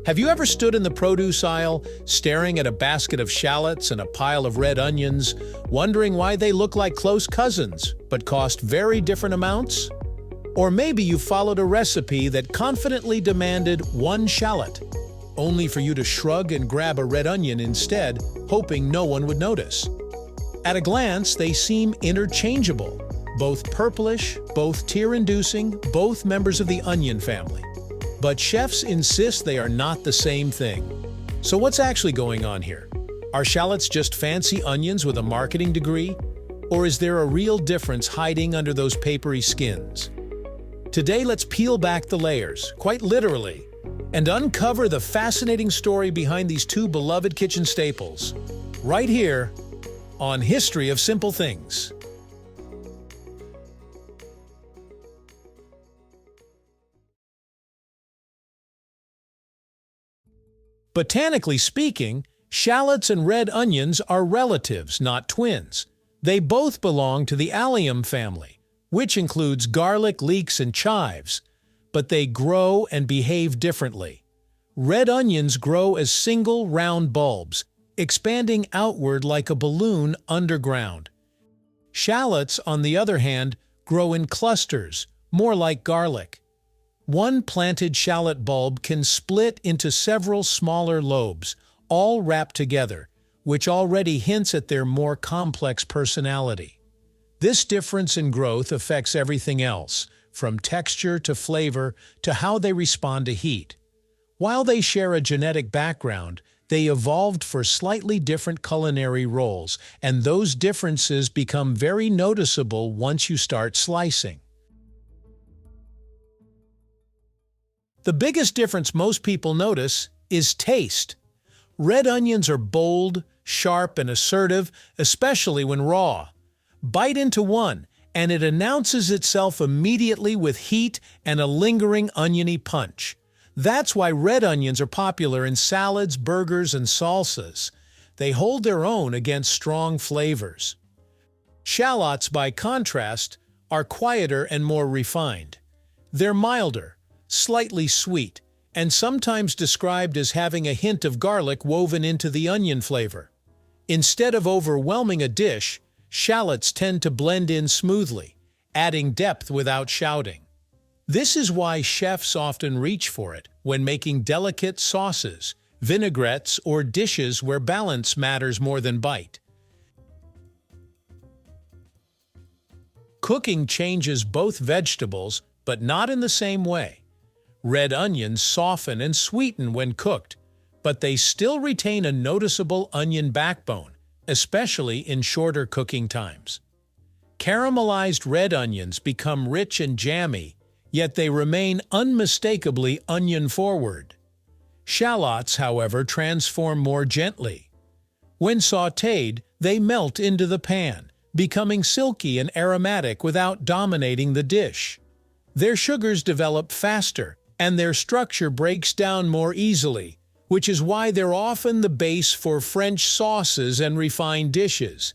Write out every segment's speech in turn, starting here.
Have you ever stood in the produce aisle, staring at a basket of shallots and a pile of red onions, wondering why they look like close cousins, but cost very different amounts? Or maybe you followed a recipe that confidently demanded one shallot, only for you to shrug and grab a red onion instead, hoping no one would notice. At a glance, they seem interchangeable, both purplish, both tear-inducing, both members of the onion family. But chefs insist they are not the same thing. So what's actually going on here? Are shallots just fancy onions with a marketing degree? Or is there a real difference hiding under those papery skins? Today, let's peel back the layers, quite literally, and uncover the fascinating story behind these two beloved kitchen staples, right here on History of Simple Things. Botanically speaking, shallots and red onions are relatives, not twins. They both belong to the allium family, which includes garlic, leeks, and chives, but they grow and behave differently. Red onions grow as single, round bulbs, expanding outward like a balloon underground. Shallots, on the other hand, grow in clusters, more like garlic. One planted shallot bulb can split into several smaller lobes, all wrapped together, which already hints at their more complex personality. This difference in growth affects everything else, from texture to flavor to how they respond to heat. While they share a genetic background, they evolved for slightly different culinary roles, and those differences become very noticeable once you start slicing. The biggest difference most people notice is taste. Red onions are bold, sharp, and assertive, especially when raw. Bite into one, and it announces itself immediately with heat and a lingering oniony punch. That's why red onions are popular in salads, burgers, and salsas. They hold their own against strong flavors. Shallots, by contrast, are quieter and more refined. They're milder, slightly sweet, and sometimes described as having a hint of garlic woven into the onion flavor. Instead of overwhelming a dish, shallots tend to blend in smoothly, adding depth without shouting. This is why chefs often reach for it when making delicate sauces, vinaigrettes, or dishes where balance matters more than bite. Cooking changes both vegetables, but not in the same way. Red onions soften and sweeten when cooked, but they still retain a noticeable onion backbone, especially in shorter cooking times. Caramelized red onions become rich and jammy, yet they remain unmistakably onion-forward. Shallots, however, transform more gently. When sautéed, they melt into the pan, becoming silky and aromatic without dominating the dish. Their sugars develop faster, and their structure breaks down more easily, which is why they're often the base for French sauces and refined dishes.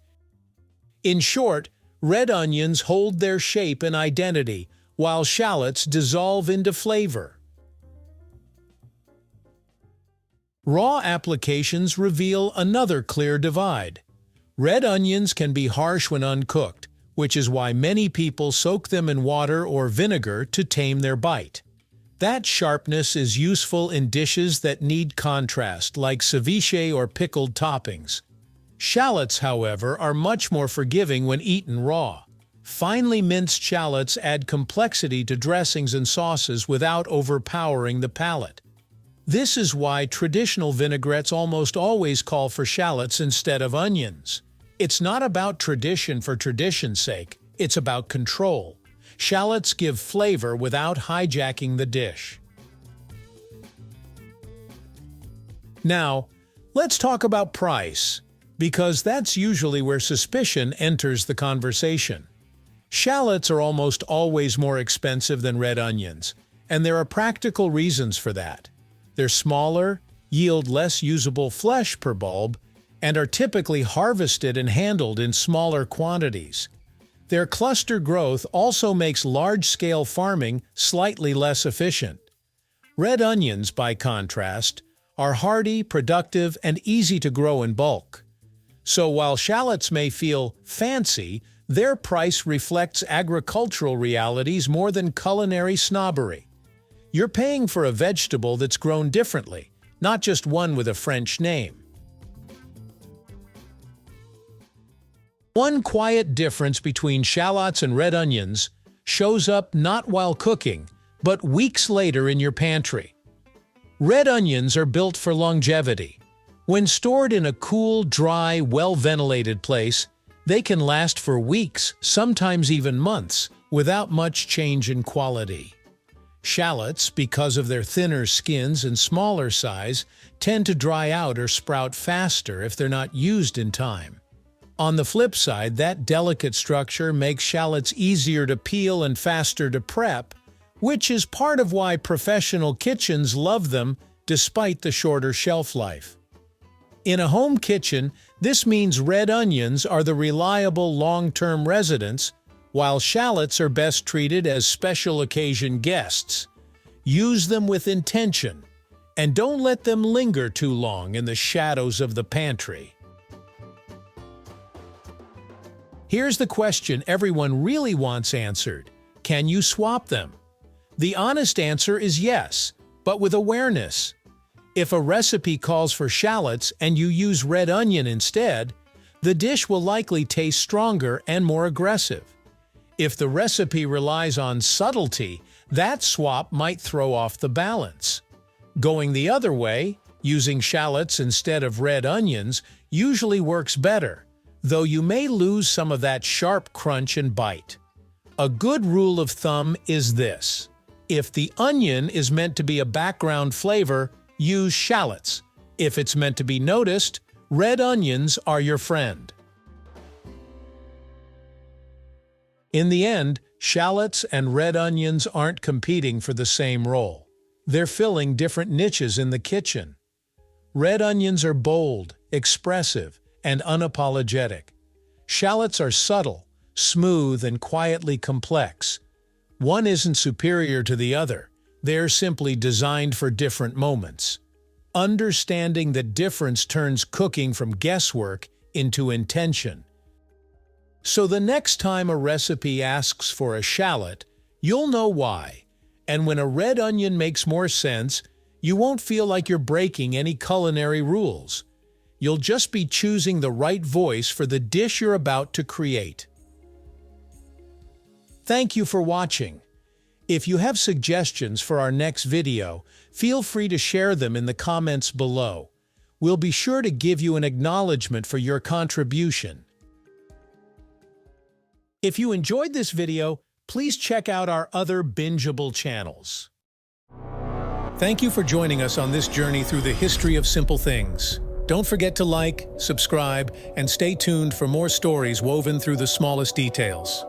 In short, red onions hold their shape and identity, while shallots dissolve into flavor. Raw applications reveal another clear divide. Red onions can be harsh when uncooked, which is why many people soak them in water or vinegar to tame their bite. That sharpness is useful in dishes that need contrast, like ceviche or pickled toppings. Shallots, however, are much more forgiving when eaten raw. Finely minced shallots add complexity to dressings and sauces without overpowering the palate. This is why traditional vinaigrettes almost always call for shallots instead of onions. It's not about tradition for tradition's sake, it's about control. Shallots give flavor without hijacking the dish. Now, let's talk about price, because that's usually where suspicion enters the conversation. Shallots are almost always more expensive than red onions, and there are practical reasons for that. They're smaller, yield less usable flesh per bulb, and are typically harvested and handled in smaller quantities. Their cluster growth also makes large-scale farming slightly less efficient. Red onions, by contrast, are hardy, productive, and easy to grow in bulk. So while shallots may feel fancy, their price reflects agricultural realities more than culinary snobbery. You're paying for a vegetable that's grown differently, not just one with a French name. One quiet difference between shallots and red onions shows up not while cooking, but weeks later in your pantry. Red onions are built for longevity. When stored in a cool, dry, well-ventilated place, they can last for weeks, sometimes even months, without much change in quality. Shallots, because of their thinner skins and smaller size, tend to dry out or sprout faster if they're not used in time. On the flip side, that delicate structure makes shallots easier to peel and faster to prep, which is part of why professional kitchens love them despite the shorter shelf life. In a home kitchen, this means red onions are the reliable long-term residents, while shallots are best treated as special occasion guests. Use them with intention, and don't let them linger too long in the shadows of the pantry. Here's the question everyone really wants answered. Can you swap them? The honest answer is yes, but with awareness. If a recipe calls for shallots and you use red onion instead, the dish will likely taste stronger and more aggressive. If the recipe relies on subtlety, that swap might throw off the balance. Going the other way, using shallots instead of red onions, usually works better, though you may lose some of that sharp crunch and bite. A good rule of thumb is this: if the onion is meant to be a background flavor, use shallots. If it's meant to be noticed, red onions are your friend. In the end, shallots and red onions aren't competing for the same role. They're filling different niches in the kitchen. Red onions are bold, expressive, and unapologetic. Shallots are subtle, smooth, and quietly complex. One isn't superior to the other. They're simply designed for different moments. Understanding the difference turns cooking from guesswork into intention. So the next time a recipe asks for a shallot, you'll know why. And when a red onion makes more sense, you won't feel like you're breaking any culinary rules. You'll just be choosing the right voice for the dish you're about to create. Thank you for watching. If you have suggestions for our next video, feel free to share them in the comments below. We'll be sure to give you an acknowledgement for your contribution. If you enjoyed this video, please check out our other bingeable channels. Thank you for joining us on this journey through the history of simple things. Don't forget to like, subscribe, and stay tuned for more stories woven through the smallest details.